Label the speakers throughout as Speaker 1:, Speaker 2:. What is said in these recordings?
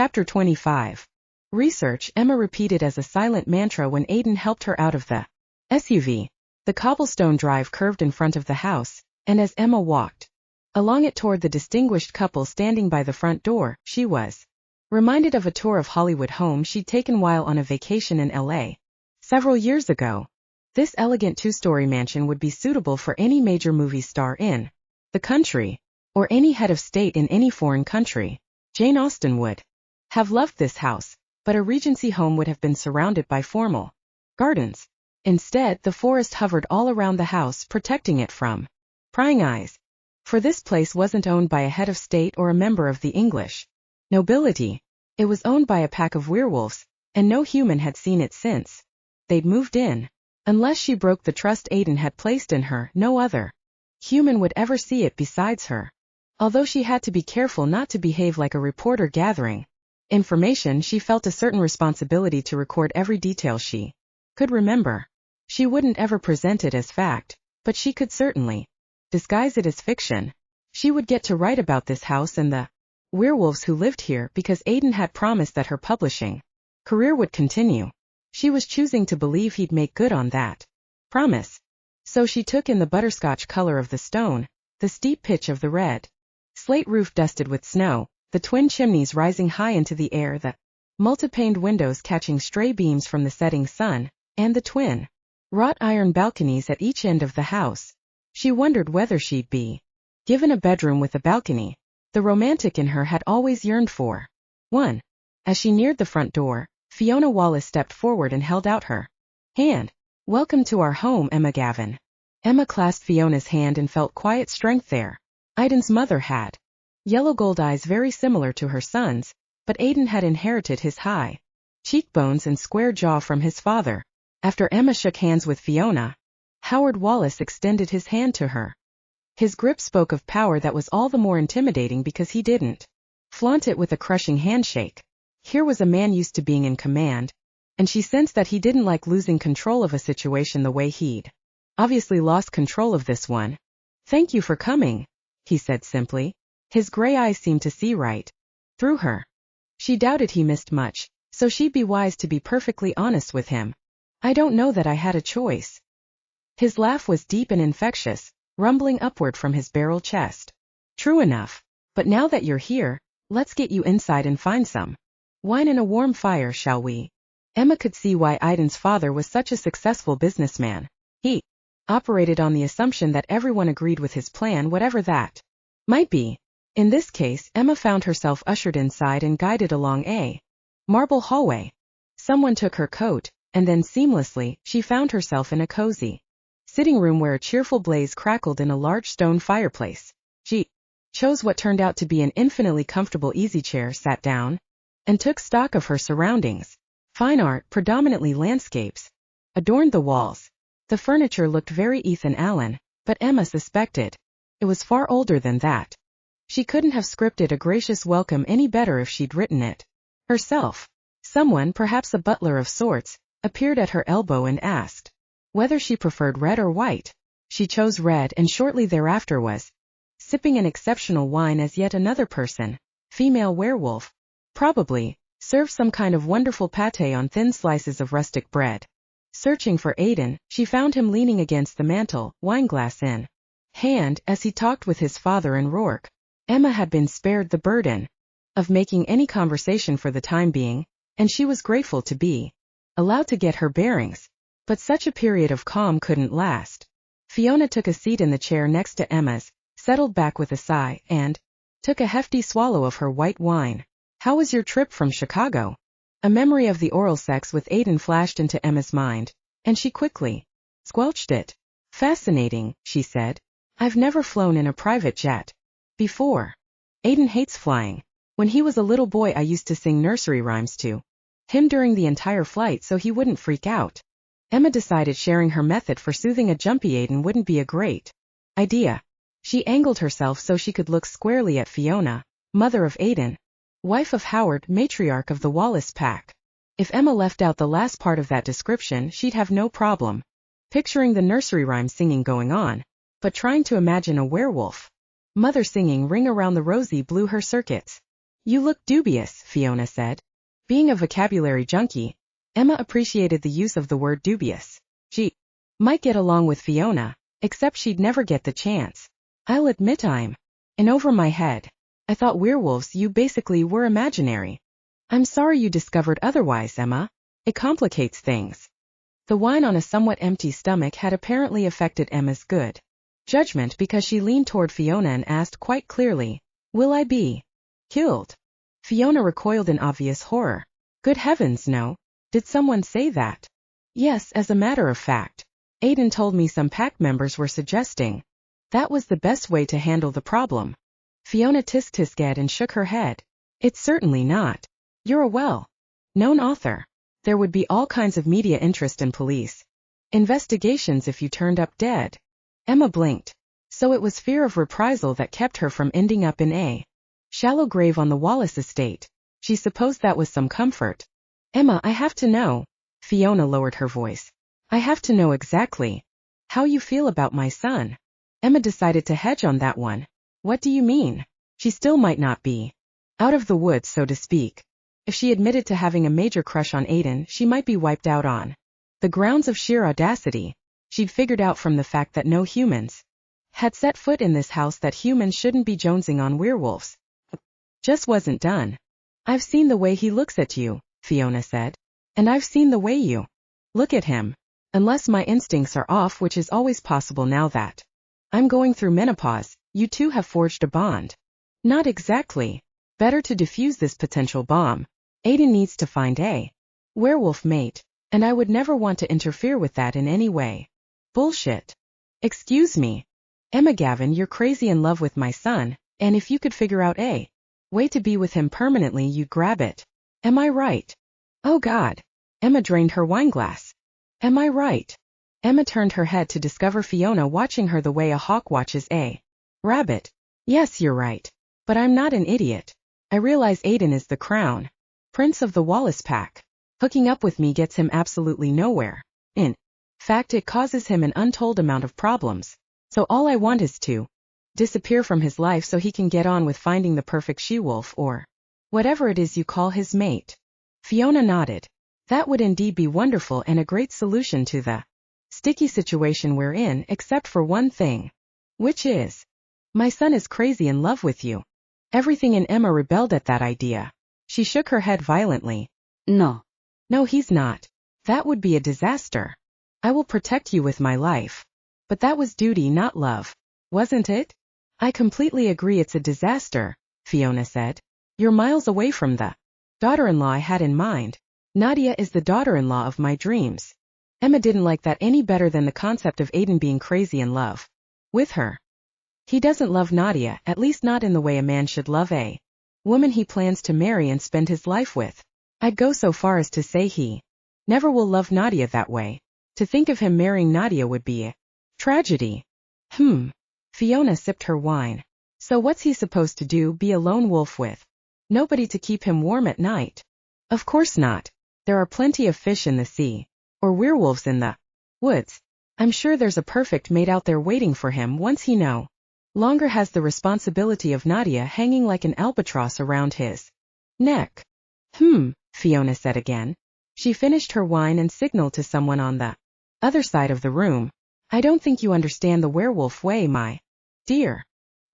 Speaker 1: Chapter 25. Research, Emma repeated as a silent mantra when Aidan helped her out of the SUV. The cobblestone drive curved in front of the house, and as Emma walked along it toward the distinguished couple standing by the front door, she was reminded of a tour of Hollywood home she'd taken while on a vacation in LA several years ago. This elegant two-story mansion would be suitable for any major movie star in the country, or any head of state in any foreign country. Jane Austen would have loved this house, but a Regency home would have been surrounded by formal gardens. Instead, the forest hovered all around the house, protecting it from prying eyes. For this place wasn't owned by a head of state or a member of the English nobility. It was owned by a pack of werewolves, and no human had seen it since they'd moved in. Unless she broke the trust Aidan had placed in her, no other human would ever see it besides her. Although she had to be careful not to behave like a reporter gathering information, she felt a certain responsibility to record every detail she could remember. She wouldn't ever present it as fact, but she could certainly disguise it as fiction. She would get to write about this house and the werewolves who lived here because Aidan had promised that her publishing career would continue. She was choosing to believe he'd make good on that promise. So she took in the butterscotch color of the stone, the steep pitch of the red slate roof dusted with snow, the twin chimneys rising high into the air, the multi-paned windows catching stray beams from the setting sun, and the twin wrought iron balconies at each end of the house. She wondered whether she'd be given a bedroom with a balcony. The romantic in her had always yearned for one. As she neared the front door, Fiona Wallace stepped forward and held out her hand. "Welcome to our home, Emma Gavin." Emma clasped Fiona's hand and felt quiet strength there. Aidan's mother had yellow gold eyes very similar to her son's, but Aidan had inherited his high cheekbones and square jaw from his father. After Emma shook hands with Fiona, Howard Wallace extended his hand to her. His grip spoke of power that was all the more intimidating because he didn't flaunt it with a crushing handshake. Here was a man used to being in command, and she sensed that he didn't like losing control of a situation the way he'd obviously lost control of this one. "Thank you for coming," he said simply. His gray eyes seemed to see right through her. She doubted he missed much, so she'd be wise to be perfectly honest with him. "I don't know that I had a choice." His laugh was deep and infectious, rumbling upward from his barrel chest. "True enough. But now that you're here, let's get you inside and find some wine and a warm fire, shall we?" Emma could see why Aidan's father was such a successful businessman. He operated on the assumption that everyone agreed with his plan, whatever that might be. In this case, Emma found herself ushered inside and guided along a marble hallway. Someone took her coat, and then seamlessly, she found herself in a cozy sitting room where a cheerful blaze crackled in a large stone fireplace. She chose what turned out to be an infinitely comfortable easy chair, sat down, and took stock of her surroundings. Fine art, predominantly landscapes, adorned the walls. The furniture looked very Ethan Allen, but Emma suspected it was far older than that. She couldn't have scripted a gracious welcome any better if she'd written it herself. Someone, perhaps a butler of sorts, appeared at her elbow and asked whether she preferred red or white. She chose red, and shortly thereafter was sipping an exceptional wine as yet another person, female werewolf, probably, served some kind of wonderful pâté on thin slices of rustic bread. Searching for Aidan, she found him leaning against the mantel, wineglass in hand, as he talked with his father and Rourke. Emma had been spared the burden of making any conversation for the time being, and she was grateful to be allowed to get her bearings. But such a period of calm couldn't last. Fiona took a seat in the chair next to Emma's, settled back with a sigh, and took a hefty swallow of her white wine. "How was your trip from Chicago?" A memory of the oral sex with Aidan flashed into Emma's mind, and she quickly squelched it. "Fascinating," she said. "I've never flown in a private jet before. Aidan hates flying. When he was a little boy, I used to sing nursery rhymes to him during the entire flight so he wouldn't freak out." Emma decided sharing her method for soothing a jumpy Aidan wouldn't be a great idea. She angled herself so she could look squarely at Fiona, mother of Aidan, wife of Howard, matriarch of the Wallace pack. If Emma left out the last part of that description, she'd have no problem picturing the nursery rhyme singing going on, but trying to imagine a werewolf mother singing Ring Around the Rosie blew her circuits. You look dubious, Fiona said. Being a vocabulary junkie, Emma appreciated the use of the word dubious. She might get along with Fiona, except she'd never get the chance. I'll admit I'm in over my head. I thought werewolves you basically were imaginary. I'm sorry you discovered otherwise, Emma. It complicates things. The wine on a somewhat empty stomach had apparently affected Emma's good judgment because she leaned toward Fiona and asked quite clearly, "Will I be killed?" Fiona recoiled in obvious horror. Good heavens, no. Did someone say that? Yes, as a matter of fact. Aidan told me some pack members were suggesting that was the best way to handle the problem. Fiona tisk-tisked and shook her head. It's certainly not. You're a well-known author. There would be all kinds of media interest and police investigations if you turned up dead. Emma blinked. So it was fear of reprisal that kept her from ending up in a shallow grave on the Wallace estate. She supposed that was some comfort. Emma, I have to know. Fiona lowered her voice. I have to know exactly how you feel about my son. Emma decided to hedge on that one. What do you mean? She still might not be out of the woods, so to speak. If she admitted to having a major crush on Aidan, she might be wiped out on the grounds of sheer audacity. She'd figured out from the fact that no humans had set foot in this house that humans shouldn't be jonesing on werewolves. Just wasn't done. I've seen the way he looks at you, Fiona said. And I've seen the way you look at him. Unless my instincts are off, which is always possible now that I'm going through menopause, you two have forged a bond. Not exactly. Better to defuse this potential bomb. Aidan needs to find a werewolf mate, and I would never want to interfere with that in any way. Bullshit. Excuse me. Emma Gavin, you're crazy in love with my son, and if you could figure out a way to be with him permanently, you'd grab it. Am I right? Oh God. Emma drained her wineglass. Am I right? Emma turned her head to discover Fiona watching her the way a hawk watches a rabbit. Yes, you're right. But I'm not an idiot. I realize Aidan is the crown prince of the Wallace pack. Hooking up with me gets him absolutely nowhere. In fact, it causes him an untold amount of problems. So all I want is to disappear from his life so he can get on with finding the perfect she-wolf or whatever it is you call his mate. Fiona nodded. That would indeed be wonderful and a great solution to the sticky situation we're in, except for one thing. Which is, my son is crazy in love with you. Everything in Emma rebelled at that idea. She shook her head violently. No. No, he's not. That would be a disaster. I will protect you with my life. But that was duty, not love. Wasn't it? I completely agree it's a disaster, Fiona said. You're miles away from the daughter-in-law I had in mind. Nadia is the daughter-in-law of my dreams. Emma didn't like that any better than the concept of Aidan being crazy in love with her. He doesn't love Nadia, at least not in the way a man should love a woman he plans to marry and spend his life with. I'd go so far as to say he never will love Nadia that way. To think of him marrying Nadia would be a tragedy. Fiona sipped her wine. So what's he supposed to do, be a lone wolf with nobody to keep him warm at night? Of course not. There are plenty of fish in the sea. Or werewolves in the woods. I'm sure there's a perfect mate out there waiting for him once he no longer has the responsibility of Nadia hanging like an albatross around his neck. Fiona said again. She finished her wine and signaled to someone on the other side of the room. I don't think you understand the werewolf way, my dear.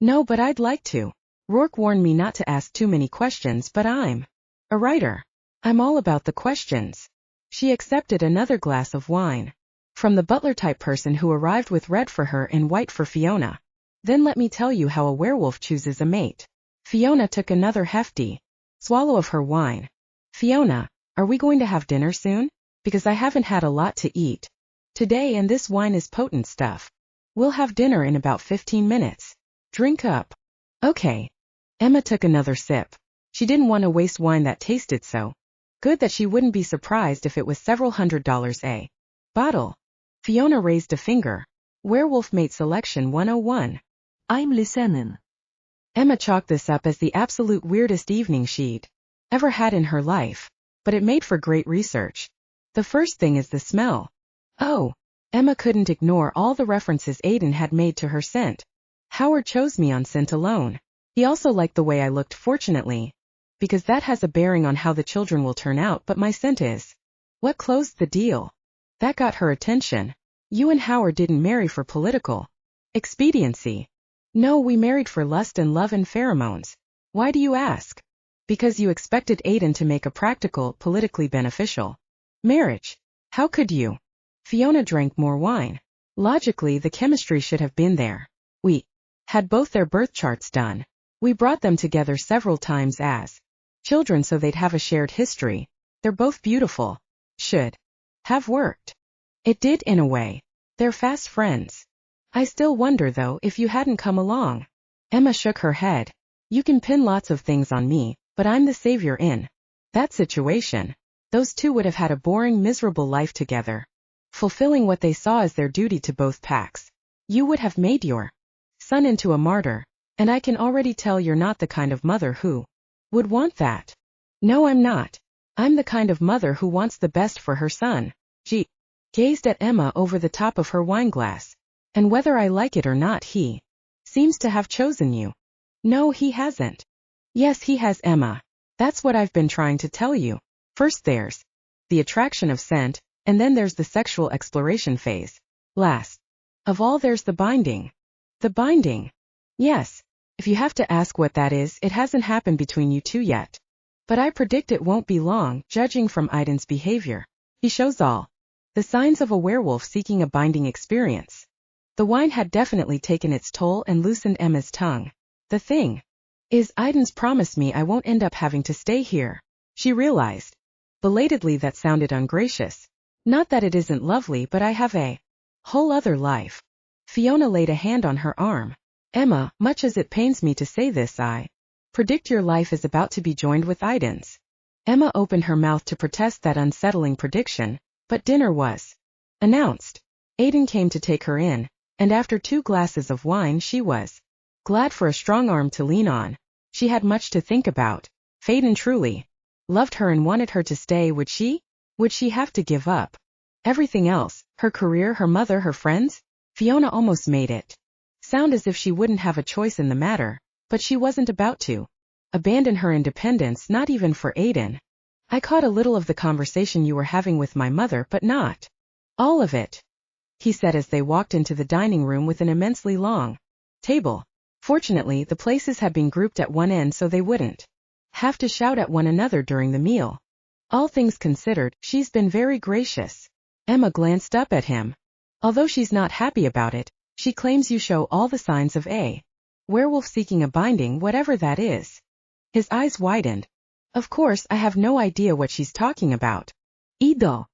Speaker 1: No, but I'd like to. Rourke warned me not to ask too many questions, but I'm a writer. I'm all about the questions. She accepted another glass of wine from the butler-type person who arrived with red for her and white for Fiona. Then let me tell you how a werewolf chooses a mate. Fiona took another hefty swallow of her wine. Fiona, are we going to have dinner soon? Because I haven't had a lot to eat today and this wine is potent stuff. We'll have dinner in about 15 minutes. Drink up. Okay. Emma took another sip. She didn't want to waste wine that tasted so good that she wouldn't be surprised if it was several $100s a bottle. Fiona raised a finger. Werewolf Mate Selection 101. I'm listening. Emma chalked this up as the absolute weirdest evening she'd ever had in her life, but it made for great research. The first thing is the smell. Oh. Emma couldn't ignore all the references Aidan had made to her scent. Howard chose me on scent alone. He also liked the way I looked. Fortunately, because that has a bearing on how the children will turn out, but my scent is what closed the deal. That got her attention. You and Howard didn't marry for political expediency. No, we married for lust and love and pheromones. Why do you ask? Because you expected Aidan to make a practical, politically beneficial marriage. How could you? Fiona drank more wine. Logically, the chemistry should have been there. We had both their birth charts done. We brought them together several times as children so they'd have a shared history. They're both beautiful. Should have worked. It did in a way. They're fast friends. I still wonder though if you hadn't come along. Emma shook her head. You can pin lots of things on me, but I'm the savior in that situation. Those two would have had a boring, miserable life together, fulfilling what they saw as their duty to both packs. You would have made your son into a martyr, and I can already tell you're not the kind of mother who would want that. No, I'm not. I'm the kind of mother who wants the best for her son. She gazed at Emma over the top of her wineglass. And whether I like it or not, he seems to have chosen you. No, he hasn't. Yes, he has, Emma. That's what I've been trying to tell you. First there's the attraction of scent, and then there's the sexual exploration phase. Last of all, there's the binding. The binding? Yes. If you have to ask what that is, it hasn't happened between you two yet. But I predict it won't be long, judging from Aidan's behavior. He shows all the signs of a werewolf seeking a binding experience. The wine had definitely taken its toll and loosened Emma's tongue. The thing is, Aidan's promised me I won't end up having to stay here. She realized belatedly that sounded ungracious. Not that it isn't lovely, but I have a whole other life. Fiona laid a hand on her arm. Emma, much as it pains me to say this, I predict your life is about to be joined with Aidan's. Emma opened her mouth to protest that unsettling prediction, but dinner was announced. Aidan came to take her in, and after 2 glasses of wine she was glad for a strong arm to lean on. She had much to think about. If Aidan truly loved her and wanted her to stay, would she? Would she have to give up everything else, her career, her mother, her friends? Fiona almost made it sound as if she wouldn't have a choice in the matter, but she wasn't about to abandon her independence, not even for Aidan. I caught a little of the conversation you were having with my mother, but not all of it, he said as they walked into the dining room with an immensely long table. Fortunately, the places had been grouped at one end so they wouldn't have to shout at one another during the meal. All things considered, she's been very gracious. Emma glanced up at him. Although she's not happy about it, she claims you show all the signs of a werewolf seeking a binding, whatever that is. His eyes widened. Of course, I have no idea what she's talking about. Ido.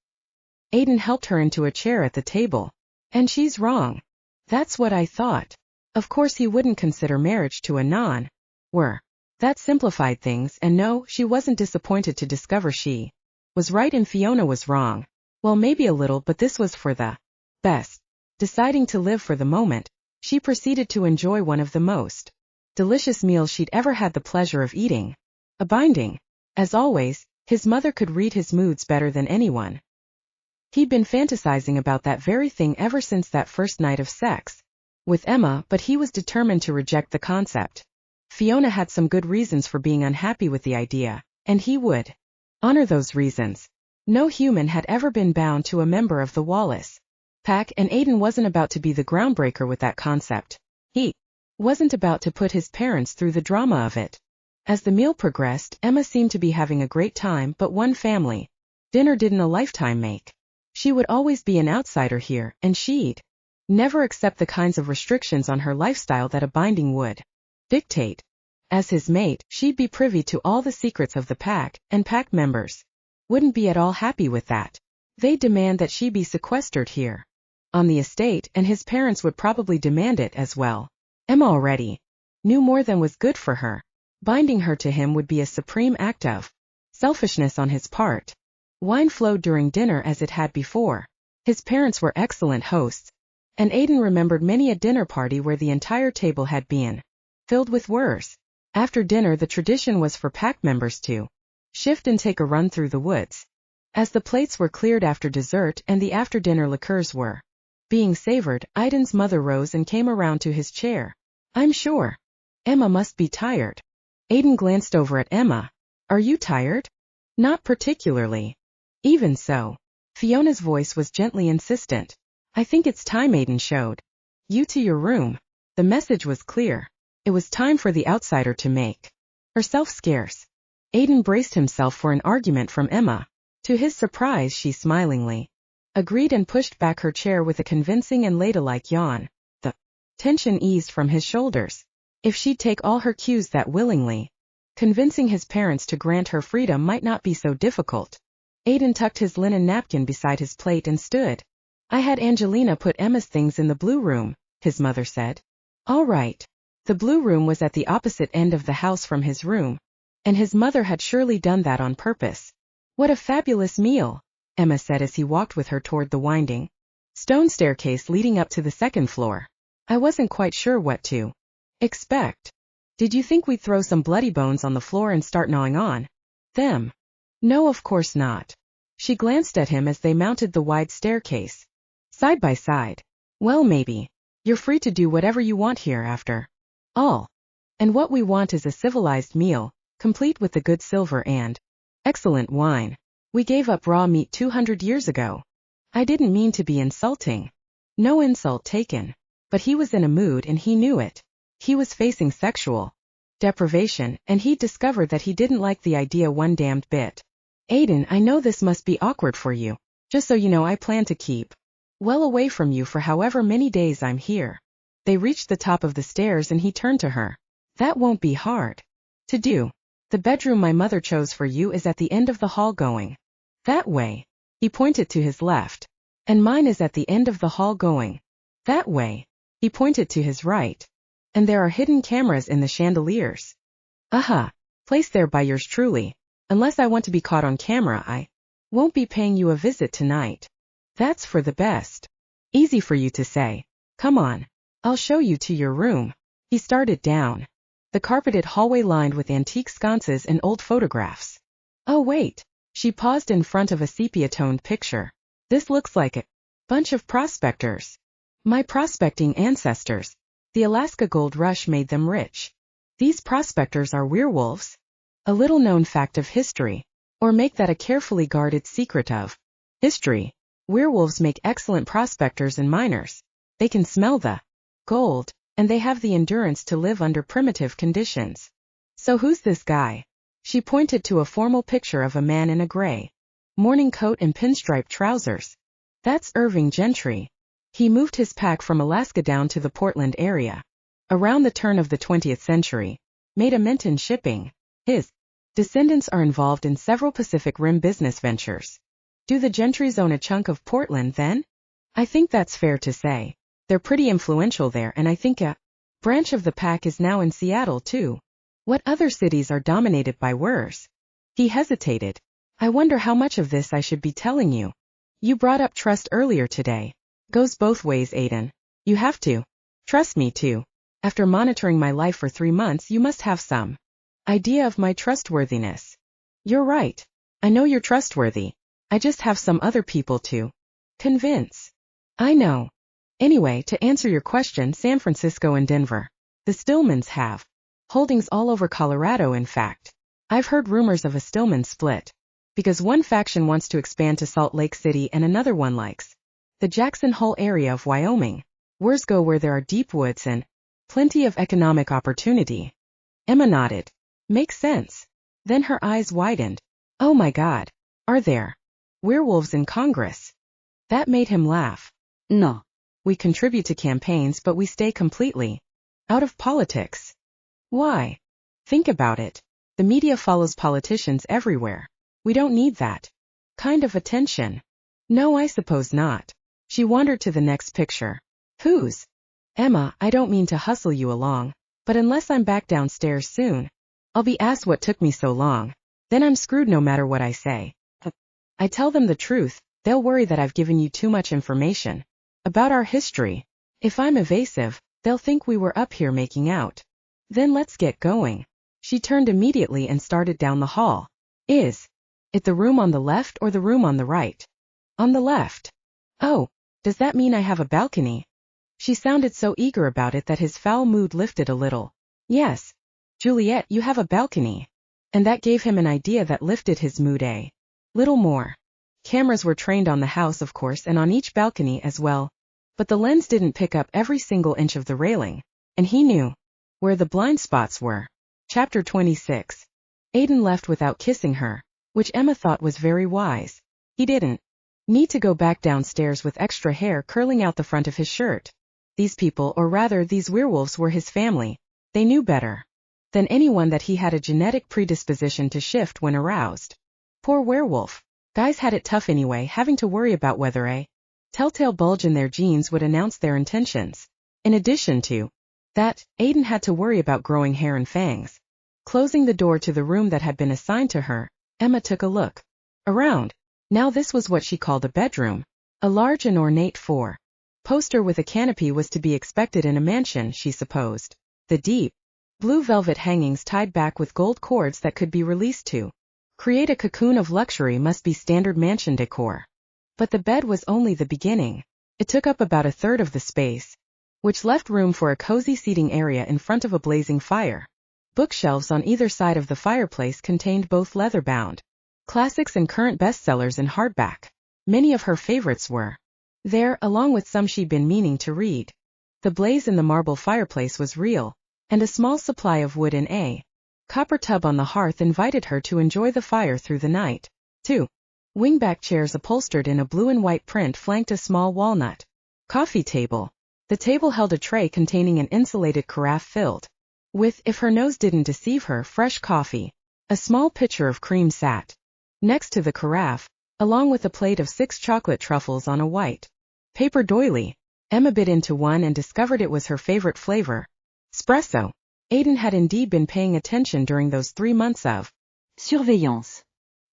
Speaker 1: Aidan helped her into a chair at the table. And she's wrong. That's what I thought. Of course he wouldn't consider marriage to a non-were. That simplified things, and no, she wasn't disappointed to discover she was right and Fiona was wrong. Well, maybe a little, but this was for the best. Deciding to live for the moment, she proceeded to enjoy one of the most delicious meals she'd ever had the pleasure of eating. A binding. As always, his mother could read his moods better than anyone. He'd been fantasizing about that very thing ever since that first night of sex with Emma, but he was determined to reject the concept. Fiona had some good reasons for being unhappy with the idea, and he would honor those reasons. No human had ever been bound to a member of the Wallace pack, and Aidan wasn't about to be the groundbreaker with that concept. He wasn't about to put his parents through the drama of it. As the meal progressed, Emma seemed to be having a great time, but one family dinner didn't a lifetime make. She would always be an outsider here, and she'd never accept the kinds of restrictions on her lifestyle that a binding would dictate. As his mate, she'd be privy to all the secrets of the pack, and pack members wouldn't be at all happy with that. They'd demand that she be sequestered here on the estate, and his parents would probably demand it as well. Emma already knew more than was good for her. Binding her to him would be a supreme act of selfishness on his part. Wine flowed during dinner as it had before. His parents were excellent hosts, and Aidan remembered many a dinner party where the entire table had been filled with wers. After dinner, the tradition was for pack members to shift and take a run through the woods. As the plates were cleared after dessert and the after-dinner liqueurs were being savored, Aidan's mother rose and came around to his chair. I'm sure Emma must be tired. Aidan glanced over at Emma. Are you tired? Not particularly. Even so. Fiona's voice was gently insistent. I think it's time Aidan showed you to your room. The message was clear. It was time for the outsider to make herself scarce. Aidan braced himself for an argument from Emma. To his surprise, she smilingly agreed and pushed back her chair with a convincing and ladylike yawn. The tension eased from his shoulders. If she'd take all her cues that willingly, convincing his parents to grant her freedom might not be so difficult. Aidan tucked his linen napkin beside his plate and stood. I had Angelina put Emma's things in the blue room, his mother said. All right. The blue room was at the opposite end of the house from his room, and his mother had surely done that on purpose. What a fabulous meal, Emma said as he walked with her toward the winding stone staircase leading up to the second floor. I wasn't quite sure what to expect. Did you think we'd throw some bloody bones on the floor and start gnawing on them? No, of course not. She glanced at him as they mounted the wide staircase, side by side. Well, maybe. You're free to do whatever you want here after all. And what we want is a civilized meal, complete with the good silver and excellent wine. We gave up raw meat 200 years ago. I didn't mean to be insulting. No insult taken. But he was in a mood and he knew it. He was facing sexual deprivation, and he'd discovered that he didn't like the idea one damned bit. Aidan, I know this must be awkward for you. Just so you know, I plan to keep well away from you for however many days I'm here. They reached the top of the stairs and he turned to her. That won't be hard to do. The bedroom my mother chose for you is at the end of the hall going that way. He pointed to his left. And mine is at the end of the hall going that way. He pointed to his right. And there are hidden cameras in the chandeliers. Placed there by yours truly. Unless I want to be caught on camera, I won't be paying you a visit tonight. That's for the best. Easy for you to say. Come on. I'll show you to your room. He started down the carpeted hallway lined with antique sconces and old photographs. Oh wait. She paused in front of a sepia-toned picture. This looks like a bunch of prospectors. My prospecting ancestors. The Alaska gold rush made them rich. These prospectors are werewolves. A little-known fact of history. Or make that a carefully guarded secret of history. Werewolves make excellent prospectors and miners. They can smell the gold, and they have the endurance to live under primitive conditions. So who's this guy? She pointed to a formal picture of a man in a gray morning coat and pinstripe trousers. That's Irving Gentry. He moved his pack from Alaska down to the Portland area around the turn of the 20th century, made a mint in shipping. His descendants are involved in several Pacific Rim business ventures. Do the Gentrys own a chunk of Portland then? I think that's fair to say. They're pretty influential there, and I think a branch of the pack is now in Seattle too. What other cities are dominated by Wers? He hesitated. I wonder how much of this I should be telling you. You brought up trust earlier today. Goes both ways, Aidan. You have to trust me too. After monitoring my life for 3 months, you must have some idea of my trustworthiness. You're right. I know you're trustworthy. I just have some other people to convince. I know. Anyway, to answer your question, San Francisco and Denver. The Stillmans have holdings all over Colorado, in fact. I've heard rumors of a Stillman split. Because one faction wants to expand to Salt Lake City and another one likes the Jackson Hole area of Wyoming. Wers go where there are deep woods and plenty of economic opportunity. Emma nodded. Makes sense. Then her eyes widened. Oh my God. Are there werewolves in Congress? That made him laugh. No. We contribute to campaigns, but we stay completely out of politics. Why? Think about it. The media follows politicians everywhere. We don't need that kind of attention. No, I suppose not. She wandered to the next picture. Whose? Emma, I don't mean to hustle you along, but unless I'm back downstairs soon, I'll be asked what took me so long. Then I'm screwed no matter what I say. I tell them the truth, they'll worry that I've given you too much information about our history. If I'm evasive, they'll think we were up here making out. Then let's get going. She turned immediately and started down the hall. Is it the room on the left or the room on the right? On the left. Oh, does that mean I have a balcony? She sounded so eager about it that his foul mood lifted a little. Yes. Juliet, you have a balcony. and that gave him an idea that lifted his mood a little more. Cameras were trained on the house, of course, and on each balcony as well, but the lens didn't pick up every single inch of the railing, and he knew where the blind spots were. Chapter 26. Aidan left without kissing her, which Emma thought was very wise. He didn't need to go back downstairs with extra hair curling out the front of his shirt. These people, or rather these werewolves, were his family. They knew better than anyone that he had a genetic predisposition to shift when aroused. Poor werewolf. Guys had it tough anyway, having to worry about whether a telltale bulge in their genes would announce their intentions. In addition to that, Aidan had to worry about growing hair and fangs. Closing the door to the room that had been assigned to her, Emma took a look around. Now this was what she called a bedroom. A large and ornate four-poster with a canopy was to be expected in a mansion, she supposed. The deep blue velvet hangings tied back with gold cords that could be released to create a cocoon of luxury must be standard mansion decor. But the bed was only the beginning. It took up about a third of the space, which left room for a cozy seating area in front of a blazing fire. Bookshelves on either side of the fireplace contained both leather-bound classics and current bestsellers in hardback. Many of her favorites were there, along with some she'd been meaning to read. The blaze in the marble fireplace was real, and a small supply of wood in a copper tub on the hearth invited her to enjoy the fire through the night. 2 wingback chairs upholstered in a blue and white print flanked a small walnut coffee table. The table held a tray containing an insulated carafe filled with, if her nose didn't deceive her, fresh coffee. A small pitcher of cream sat next to the carafe, along with a plate of 6 chocolate truffles on a white paper doily. Emma bit into one and discovered it was her favorite flavor, espresso. Aidan had indeed been paying attention during those 3 months of surveillance.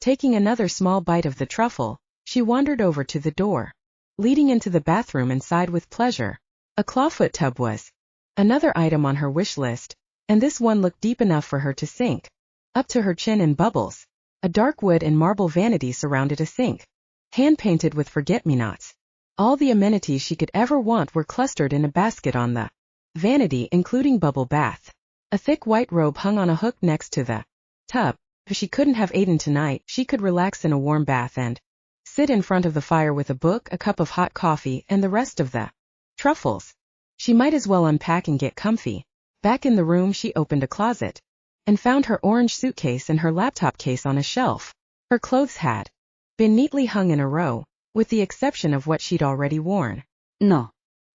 Speaker 1: Taking another small bite of the truffle, she wandered over to the door leading into the bathroom and sighed with pleasure. A clawfoot tub was another item on her wish list, and this one looked deep enough for her to sink up to her chin in bubbles. A dark wood and marble vanity surrounded a sink, hand-painted with forget-me-nots. All the amenities she could ever want were clustered in a basket on the vanity, including bubble bath. A thick white robe hung on a hook next to the tub. If she couldn't have Aidan tonight, she could relax in a warm bath and sit in front of the fire with a book, a cup of hot coffee, and the rest of the truffles. She might as well unpack and get comfy. Back in the room, she opened a closet and found her orange suitcase and her laptop case on a shelf. Her clothes had been neatly hung in a row, with the exception of what she'd already worn. No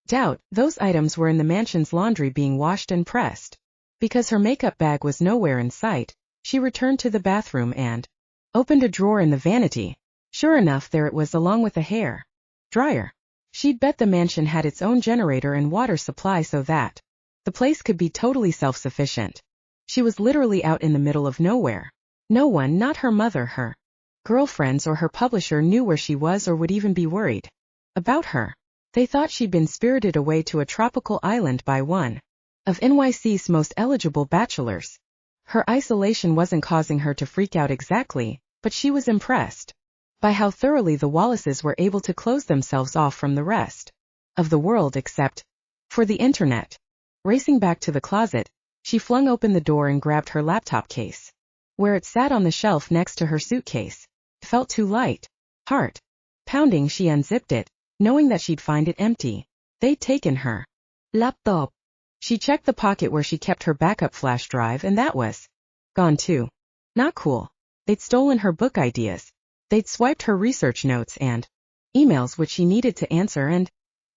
Speaker 1: doubt, those items were in the mansion's laundry being washed and pressed. Because her makeup bag was nowhere in sight, she returned to the bathroom and opened a drawer in the vanity. Sure enough, there it was, along with a hair dryer. She'd bet the mansion had its own generator and water supply so that the place could be totally self-sufficient. She was literally out in the middle of nowhere. No one, not her mother, her girlfriends, or her publisher, knew where she was or would even be worried about her. They thought she'd been spirited away to a tropical island by one of NYC's most eligible bachelors. Her isolation wasn't causing her to freak out exactly, but she was impressed by how thoroughly the Wallaces were able to close themselves off from the rest of the world except for the internet. Racing back to the closet, she flung open the door and grabbed her laptop case. Where it sat on the shelf next to her suitcase, it felt too light. Heart pounding, she unzipped it, knowing that she'd find it empty. They'd taken her laptop. She checked the pocket where she kept her backup flash drive, and that was gone too. Not cool. They'd stolen her book ideas. They'd swiped her research notes and emails which she needed to answer, and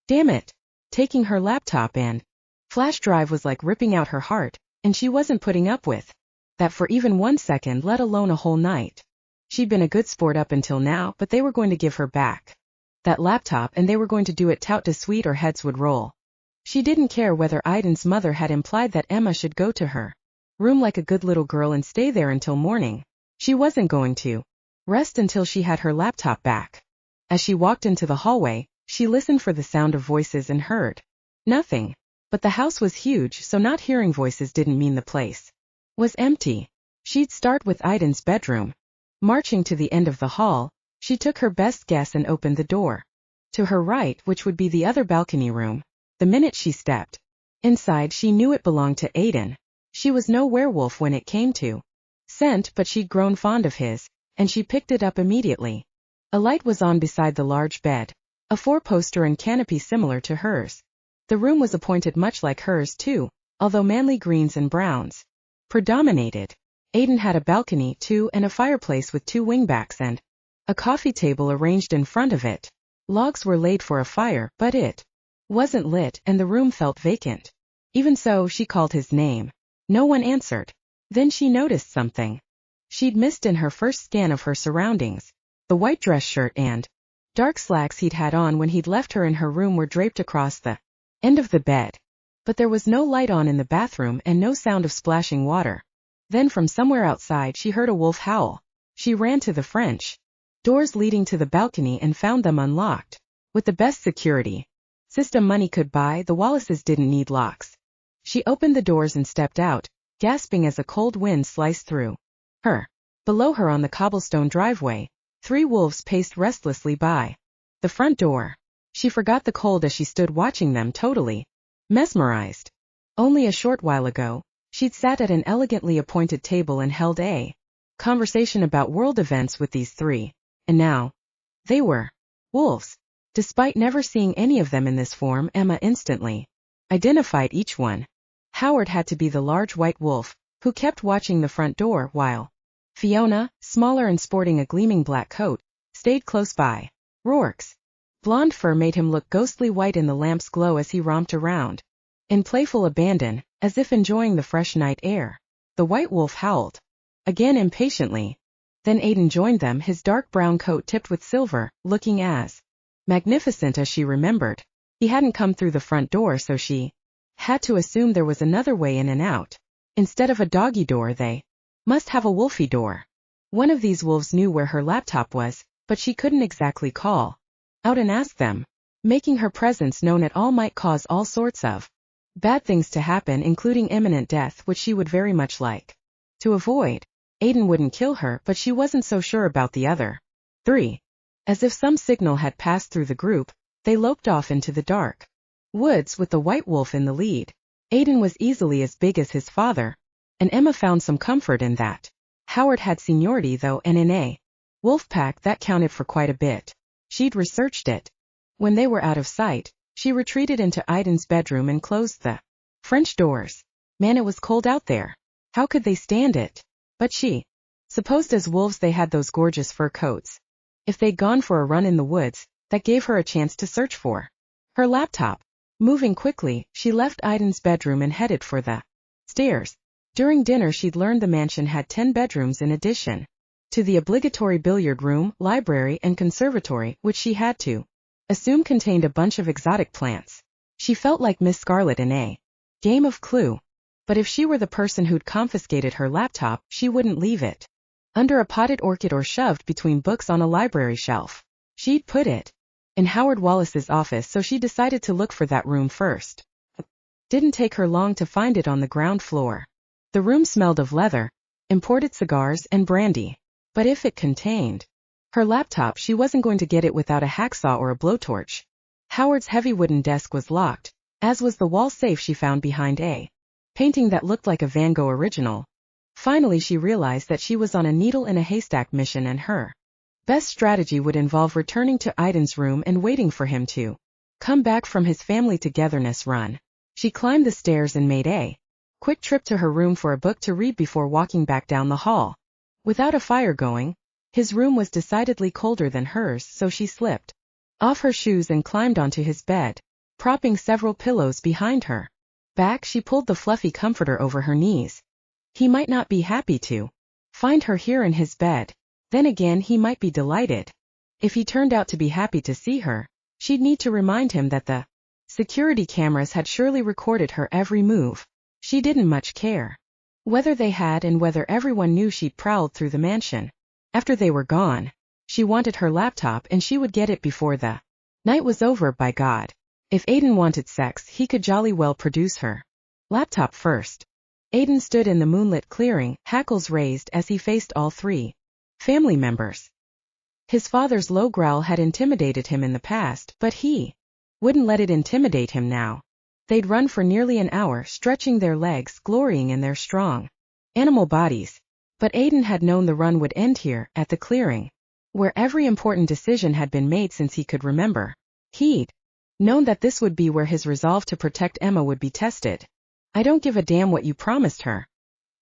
Speaker 1: damn it, taking her laptop and flash drive was like ripping out her heart, and she wasn't putting up with that for even 1 second, let alone a whole night. She'd been a good sport up until now, but they were going to give her back that laptop, and they were going to do it tout de suite or heads would roll. She didn't care whether Aidan's mother had implied that Emma should go to her room like a good little girl and stay there until morning. She wasn't going to rest until she had her laptop back. As she walked into the hallway, she listened for the sound of voices and heard nothing. But the house was huge, so not hearing voices didn't mean the place was empty. She'd start with Aidan's bedroom. Marching to the end of the hall, she took her best guess and opened the door to her right, which would be the other balcony room. The minute she stepped inside, she knew it belonged to Aidan. She was no werewolf when it came to scent, but she'd grown fond of his, and she picked it up immediately. A light was on beside the large bed, a four-poster and canopy similar to hers. The room was appointed much like hers too, although manly greens and browns predominated. Aidan had a balcony too and a fireplace with two wingbacks and a coffee table arranged in front of it. Logs were laid for a fire, but it wasn't lit and the room felt vacant. Even so, she called his name. No one answered. Then she noticed something she'd missed in her first scan of her surroundings. The white dress shirt and dark slacks he'd had on when he'd left her in her room were draped across the end of the bed. But there was no light on in the bathroom and no sound of splashing water. Then from somewhere outside she heard a wolf howl. She ran to the French doors leading to the balcony and found them unlocked. With the best security system money could buy, the Wallaces didn't need locks. She opened the doors and stepped out, gasping as a cold wind sliced through her. Below her on the cobblestone driveway, 3 wolves paced restlessly by the front door. She forgot the cold as she stood watching them, totally mesmerized. Only a short while ago, she'd sat at an elegantly appointed table and held a conversation about world events with these 3, and now they were wolves. Despite never seeing any of them in this form, Emma instantly identified each one. Howard had to be the large white wolf, who kept watching the front door, while Fiona, smaller and sporting a gleaming black coat, stayed close by. Rourke's blonde fur made him look ghostly white in the lamp's glow as he romped around in playful abandon, as if enjoying the fresh night air. The white wolf howled again impatiently. Then Aidan joined them, his dark brown coat tipped with silver, looking as magnificent as she remembered. He hadn't come through the front door, so she had to assume there was another way in and out. Instead of a doggy door, they must have a wolfy door. One of these wolves knew where her laptop was, but she couldn't exactly call out and ask them. Making her presence known at all might cause all sorts of bad things to happen, including imminent death, which she would very much like to avoid. Aidan wouldn't kill her, but she wasn't so sure about the other 3. As if some signal had passed through the group, they loped off into the dark woods with the white wolf in the lead. Aidan was easily as big as his father, and Emma found some comfort in that. Howard had seniority though, and in a wolf pack that counted for quite a bit. She'd researched it. When they were out of sight, she retreated into Aidan's bedroom and closed the French doors. Man, it was cold out there. How could they stand it? But she supposed as wolves they had those gorgeous fur coats. If they'd gone for a run in the woods, that gave her a chance to search for her laptop. Moving quickly, she left Aidan's bedroom and headed for the stairs. During dinner she'd learned the mansion had 10 bedrooms in addition to the obligatory billiard room, library, and conservatory, which she had to assume contained a bunch of exotic plants. She felt like Miss Scarlet in a game of Clue. But if she were the person who'd confiscated her laptop, she wouldn't leave it under a potted orchid or shoved between books on a library shelf. She'd put it in Howard Wallace's office, so she decided to look for that room first. Didn't take her long to find it on the ground floor. The room smelled of leather, imported cigars, and brandy. But if it contained her laptop, she wasn't going to get it without a hacksaw or a blowtorch. Howard's heavy wooden desk was locked, as was the wall safe she found behind a painting that looked like a Van Gogh original. Finally she realized that she was on a needle in a haystack mission, and her best strategy would involve returning to Aidan's room and waiting for him to come back from his family togetherness run. She climbed the stairs and made a quick trip to her room for a book to read before walking back down the hall. Without a fire going, his room was decidedly colder than hers, so she slipped off her shoes and climbed onto his bed, propping several pillows behind her back. She pulled the fluffy comforter over her knees. He might not be happy to find her here in his bed. Then again, he might be delighted. If he turned out to be happy to see her, she'd need to remind him that the security cameras had surely recorded her every move. She didn't much care whether they had, and whether everyone knew she'd prowled through the mansion. After they were gone, she wanted her laptop, and she would get it before the night was over, by God. If Aidan wanted sex, he could jolly well produce her laptop first. Aidan stood in the moonlit clearing, hackles raised as he faced all 3 family members. His father's low growl had intimidated him in the past, but he wouldn't let it intimidate him now. They'd run for nearly an hour, stretching their legs, glorying in their strong animal bodies. But Aidan had known the run would end here, at the clearing, where every important decision had been made since he could remember. He'd known that this would be where his resolve to protect Emma would be tested. I don't give a damn what you promised her.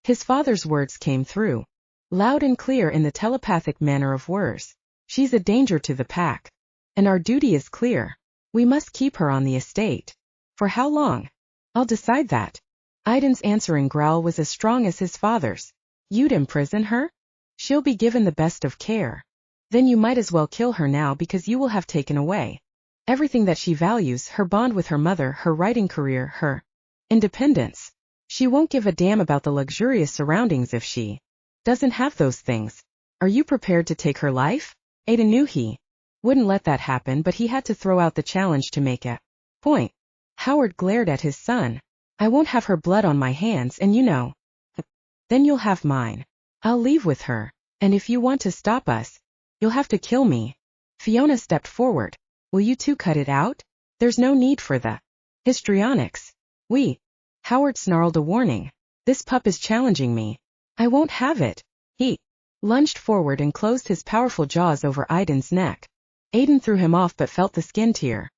Speaker 1: His father's words came through, loud and clear in the telepathic manner of words. She's a danger to the pack. And our duty is clear. We must keep her on the estate. For how long? I'll decide that. Aidan's answering growl was as strong as his father's. You'd imprison her? She'll be given the best of care. Then you might as well kill her now, because you will have taken away everything that she values, her bond with her mother, her writing career, her independence. She won't give a damn about the luxurious surroundings if she doesn't have those things. Are you prepared to take her life? Aidan knew he wouldn't let that happen, but he had to throw out the challenge to make a point. Howard glared at his son. I won't have her blood on my hands, and you know. Then you'll have mine. I'll leave with her. And if you want to stop us, you'll have to kill me. Fiona stepped forward. Will you two cut it out? There's no need for the histrionics. Howard snarled a warning. This pup is challenging me. I won't have it. He lunged forward and closed his powerful jaws over Aidan's neck. Aidan threw him off but felt the skin tear.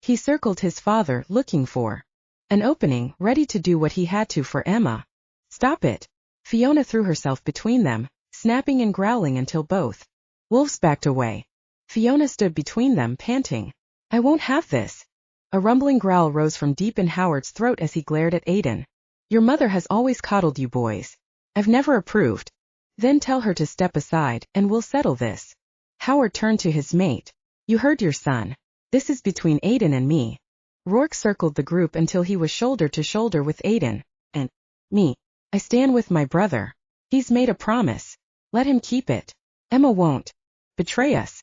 Speaker 1: He circled his father, looking for an opening, ready to do what he had to for Emma. Stop it. Fiona threw herself between them, snapping and growling until both wolves backed away. Fiona stood between them, panting. I won't have this. A rumbling growl rose from deep in Howard's throat as he glared at Aidan. Your mother has always coddled you boys. I've never approved. Then tell her to step aside, and we'll settle this. Howard turned to his mate. You heard your son. This is between Aidan and me. Rourke circled the group until he was shoulder to shoulder with Aidan. And me. I stand with my brother. He's made a promise. Let him keep it. Emma won't betray us.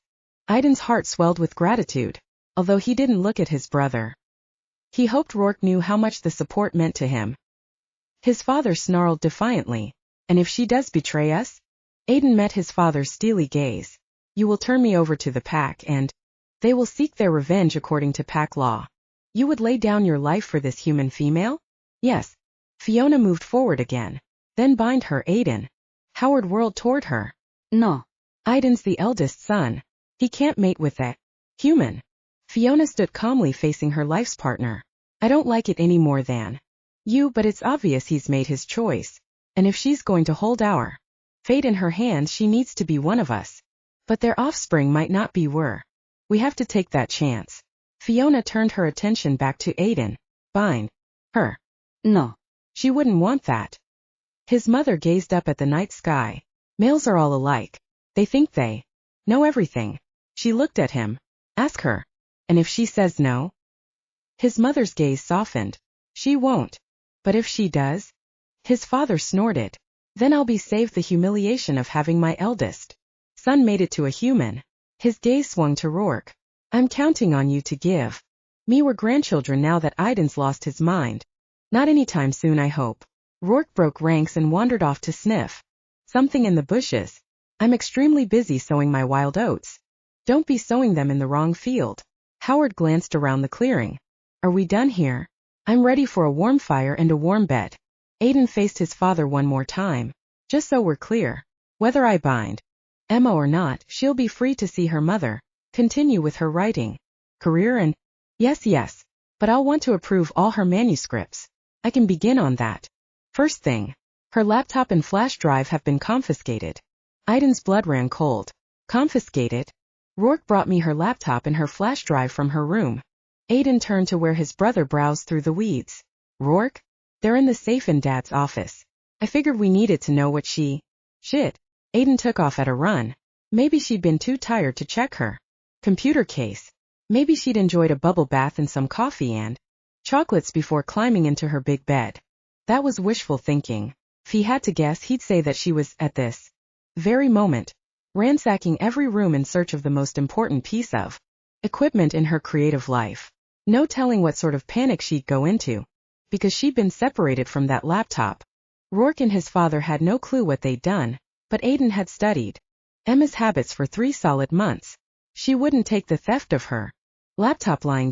Speaker 1: Aidan's heart swelled with gratitude, although he didn't look at his brother. He hoped Rourke knew how much the support meant to him. His father snarled defiantly. And if she does betray us? Aidan met his father's steely gaze. You will turn me over to the pack, and they will seek their revenge according to pack law. You would lay down your life for this human female? Yes. Fiona moved forward again. Then bind her, Aidan. Howard whirled toward her. No. Aidan's the eldest son. He can't mate with a human. Fiona stood calmly facing her life's partner. I don't like it any more than you, but it's obvious he's made his choice. And if she's going to hold our fate in her hands, she needs to be one of us. But their offspring might not be were. We have to take that chance. Fiona turned her attention back to Aidan. Bind her. No. She wouldn't want that. His mother gazed up at the night sky. Males are all alike. They think they know everything. She looked at him. Ask her. And if she says no? His mother's gaze softened. She won't. But if she does? His father snorted. Then I'll be saved the humiliation of having my eldest son mated to a human. His gaze swung to Rourke. I'm counting on you to give me we're grandchildren now that Aidan's lost his mind. Not anytime soon, I hope. Rourke broke ranks and wandered off to sniff something in the bushes. I'm extremely busy sowing my wild oats. Don't be sowing them in the wrong field. Howard glanced around the clearing. Are we done here? I'm ready for a warm fire and a warm bed. Aidan faced his father one more time. Just so we're clear. Whether I bind Emma or not, she'll be free to see her mother, continue with her writing career, and yes, but I'll want to approve all her manuscripts. I can begin on that. First thing. Her laptop and flash drive have been confiscated. Aidan's blood ran cold. Confiscated? Rourke brought me her laptop and her flash drive from her room. Aidan turned to where his brother browsed through the weeds. Rourke? They're in the safe in Dad's office. I figured we needed to know what she... Shit. Aidan took off at a run. Maybe she'd been too tired to check her computer case. Maybe she'd enjoyed a bubble bath and some coffee and chocolates before climbing into her big bed. That was wishful thinking. If he had to guess, he'd say that she was, at this very moment, ransacking every room in search of the most important piece of equipment in her creative life. No telling what sort of panic she'd go into, because she'd been separated from that laptop. Rourke and his father had no clue what they'd done, but Aidan had studied Emma's habits for 3 solid months. She wouldn't take the theft of her laptop lying